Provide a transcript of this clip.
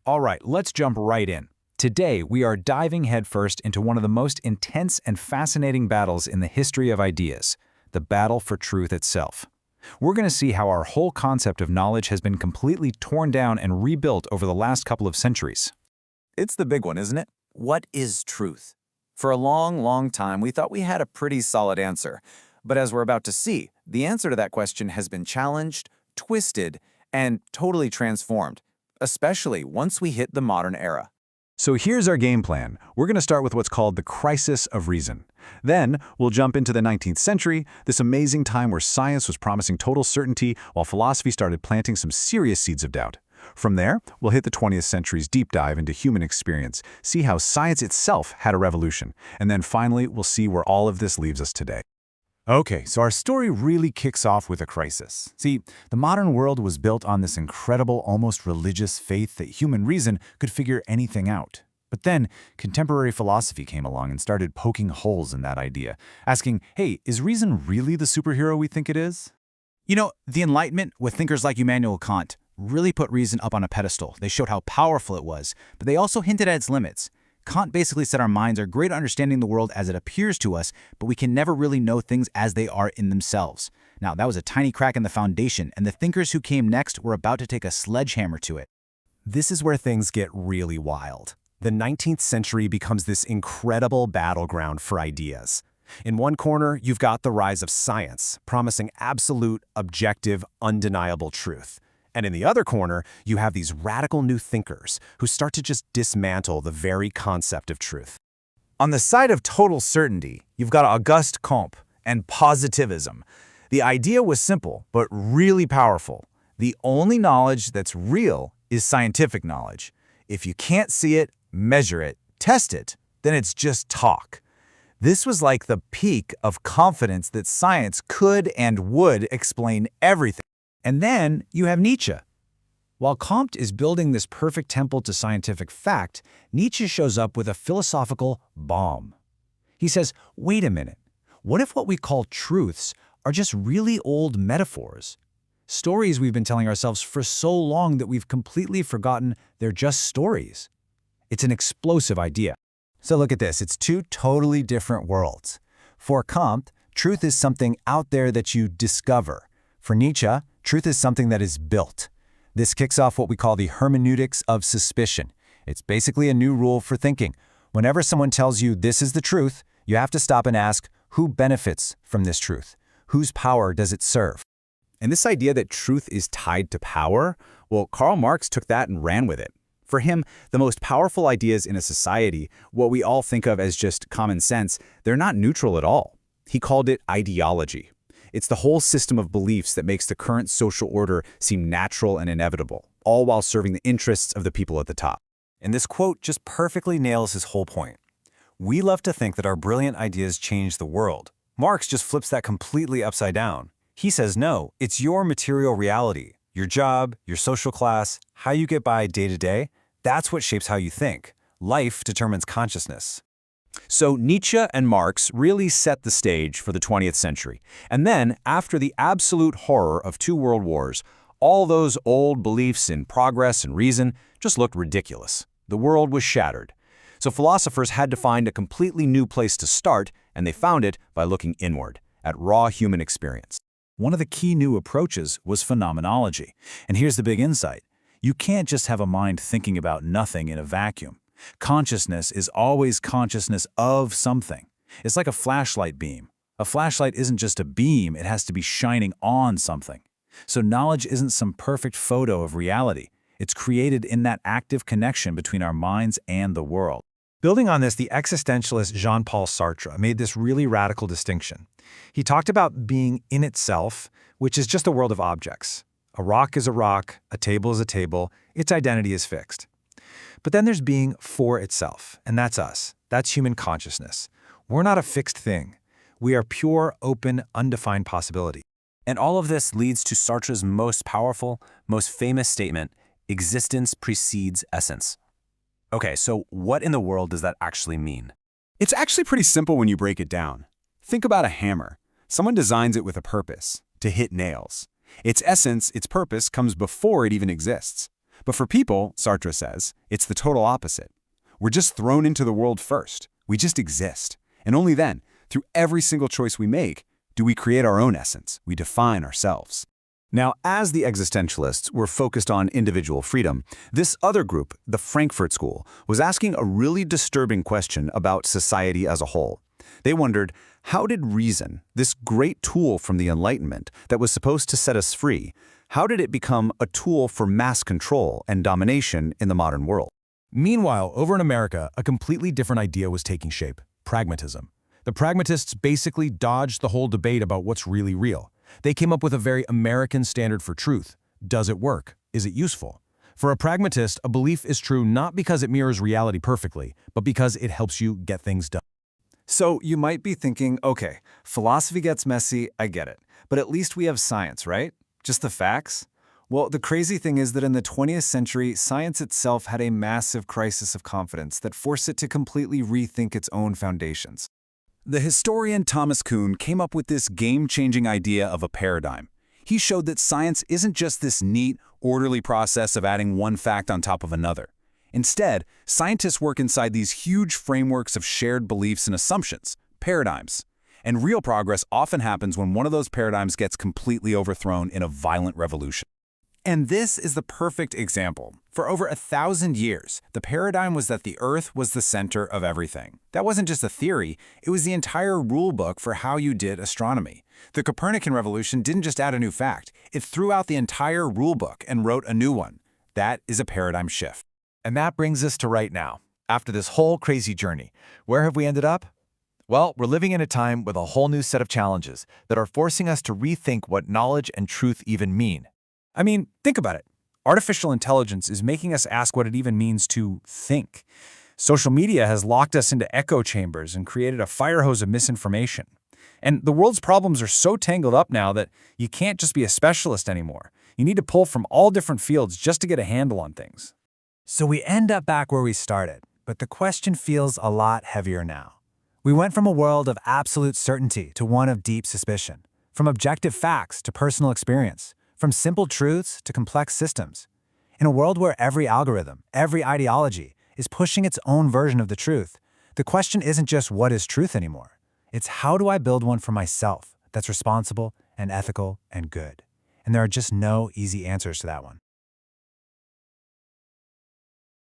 All right, let's jump right in. Today, we are diving headfirst into one of the most intense and fascinating battles in the history of ideas, the battle for truth itself. We're going to see how our whole concept of knowledge has been completely torn down and rebuilt over the last couple of centuries. It's the big one, isn't it? What is truth? For a long time, we thought we had a pretty solid answer. But as we're about to see, the answer to that question has been challenged, twisted, and totally transformed, especially once we hit the modern era. So here's our game plan. We're going to start with what's called the crisis of reason. Then we'll jump into the 19th century, this amazing time where science was promising total certainty while philosophy started planting some serious seeds of doubt. From there, we'll hit the 20th century's deep dive into human experience, see how science itself had a revolution, and then finally we'll see where all of this leaves us today. Okay, so our story really kicks off with a crisis. See, the modern world was built on this incredible, almost religious faith that human reason could figure anything out. But then, contemporary philosophy came along and started poking holes in that idea, asking, hey, is reason really the superhero we think it is? You know, the Enlightenment, with thinkers like Immanuel Kant, really put reason up on a pedestal. They showed how powerful it was, but they also hinted at its limits. Kant basically said our minds are great at understanding the world as it appears to us, but we can never really know things as they are in themselves. Now, that was a tiny crack in the foundation, and the thinkers who came next were about to take a sledgehammer to it. This is where things get really wild. The 19th century becomes this incredible battleground for ideas. In one corner, you've got the rise of science, promising absolute, objective, undeniable truth. And in the other corner, you have these radical new thinkers who start to just dismantle the very concept of truth. On the side of total certainty, you've got Auguste Comte and positivism. The idea was simple, but really powerful. The only knowledge that's real is scientific knowledge. If you can't see it, measure it, test it, then it's just talk. This was like the peak of confidence that science could and would explain everything. And then you have Nietzsche. While Comte is building this perfect temple to scientific fact, Nietzsche shows up with a philosophical bomb. He says, wait a minute, what if what we call truths are just really old metaphors? Stories we've been telling ourselves for so long that we've completely forgotten they're just stories. It's an explosive idea. So look at this, it's two totally different worlds. For Comte, truth is something out there that you discover. For Nietzsche, truth is something that is built. This kicks off what we call the hermeneutics of suspicion. It's basically a new rule for thinking. Whenever someone tells you this is the truth, you have to stop and ask, who benefits from this truth? Whose power does it serve? And this idea that truth is tied to power, well, Karl Marx took that and ran with it. For him, the most powerful ideas in a society, what we all think of as just common sense, they're not neutral at all. He called it ideology. It's the whole system of beliefs that makes the current social order seem natural and inevitable, all while serving the interests of the people at the top. And this quote just perfectly nails his whole point. We love to think that our brilliant ideas change the world. Marx just flips that completely upside down. He says, no, it's your material reality, your job, your social class, how you get by day to day. That's what shapes how you think. Life determines consciousness. So Nietzsche and Marx really set the stage for the 20th century. And then, after the absolute horror of 2 world wars, all those old beliefs in progress and reason just looked ridiculous. The world was shattered. So philosophers had to find a completely new place to start, and they found it by looking inward, at raw human experience. One of the key new approaches was phenomenology. And here's the big insight. You can't just have a mind thinking about nothing in a vacuum. Consciousness is always consciousness of something. It's like a flashlight beam. A flashlight isn't just a beam, it has to be shining on something. So knowledge isn't some perfect photo of reality. It's created in that active connection between our minds and the world. Building on this, the existentialist Jean-Paul Sartre made this really radical distinction. He talked about being in itself, which is just a world of objects. A rock is a rock, a table is a table, its identity is fixed. But then there's being for itself, and that's us. That's human consciousness. We're not a fixed thing. We are pure, open, undefined possibility. And all of this leads to Sartre's most powerful, most famous statement, existence precedes essence. Okay, so what in the world does that actually mean? It's actually pretty simple when you break it down. Think about a hammer. Someone designs it with a purpose, to hit nails. Its essence, its purpose, comes before it even exists. But for people, Sartre says, it's the total opposite. We're just thrown into the world first. We just exist. And only then, through every single choice we make, do we create our own essence. We define ourselves. Now, as the existentialists were focused on individual freedom, this other group, the Frankfurt School, was asking a really disturbing question about society as a whole. They wondered, how did reason, this great tool from the Enlightenment that was supposed to set us free, how did it become a tool for mass control and domination in the modern world? Meanwhile, over in America, a completely different idea was taking shape: pragmatism. The pragmatists basically dodged the whole debate about what's really real. They came up with a very American standard for truth. Does it work? Is it useful? For a pragmatist, a belief is true not because it mirrors reality perfectly, but because it helps you get things done. So you might be thinking, okay, philosophy gets messy, I get it. But at least we have science, right? Just the facts? Well, the crazy thing is that in the 20th century, science itself had a massive crisis of confidence that forced it to completely rethink its own foundations. The historian Thomas Kuhn came up with this game-changing idea of a paradigm. He showed that science isn't just this neat, orderly process of adding one fact on top of another. Instead, scientists work inside these huge frameworks of shared beliefs and assumptions, paradigms. And real progress often happens when one of those paradigms gets completely overthrown in a violent revolution. And this is the perfect example. For over 1,000 years, the paradigm was that the Earth was the center of everything. That wasn't just a theory, it was the entire rule book for how you did astronomy. The Copernican revolution didn't just add a new fact, it threw out the entire rule book and wrote a new one. That is a paradigm shift. And that brings us to right now. After this whole crazy journey, where have we ended up? Well, we're living in a time with a whole new set of challenges that are forcing us to rethink what knowledge and truth even mean. I mean, think about it. Artificial intelligence is making us ask what it even means to think. Social media has locked us into echo chambers and created a fire hose of misinformation. And the world's problems are so tangled up now that you can't just be a specialist anymore. You need to pull from all different fields just to get a handle on things. So we end up back where we started, but the question feels a lot heavier now. We went from a world of absolute certainty to one of deep suspicion, from objective facts to personal experience, from simple truths to complex systems. In a world where every algorithm, every ideology, is pushing its own version of the truth, the question isn't just what is truth anymore. It's how do I build one for myself that's responsible and ethical and good? And there are just no easy answers to that one.